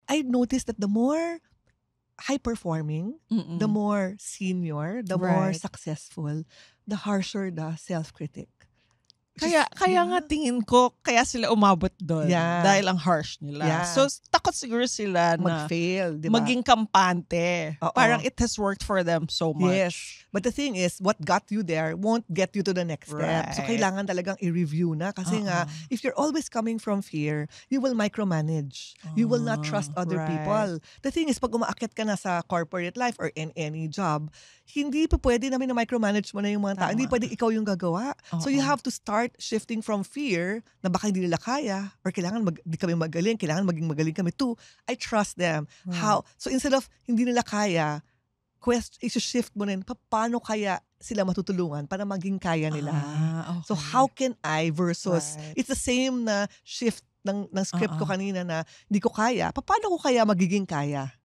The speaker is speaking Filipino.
I noticed that the more high-performing, the more senior, the more Right. successful, the harsher the self-critic. Kaya nga tingin ko, kaya sila umabot doon. Yeah. Dahil ang harsh nila. Yeah. So, takot siguro sila na mag-fail, di ba? maging kampante. Oo. Parang it has worked for them so much. Yes. But the thing is, what got you there won't get you to the next step. So, Right. kailangan talagang i-review na. Kasi nga, if you're always coming from fear, you will micromanage. You will not trust other Right. people. The thing is, pag umaakyat ka na sa corporate life or in any job, hindi pa pwede namin na micromanage mo na yung mga tao. Tama. Hindi pwede ikaw yung gagawa. So, you have to start shifting from fear na baka hindi nila kaya or kailangan di kami magaling, kailangan maging magaling kami to I trust them. Right. How? So, instead of hindi nila kaya, i-shift mo rin, paano kaya sila matutulungan para maging kaya nila? Okay. So, how can I versus, Right. it's the same na shift ng script ko kanina na hindi ko kaya, paano ko kaya magiging kaya?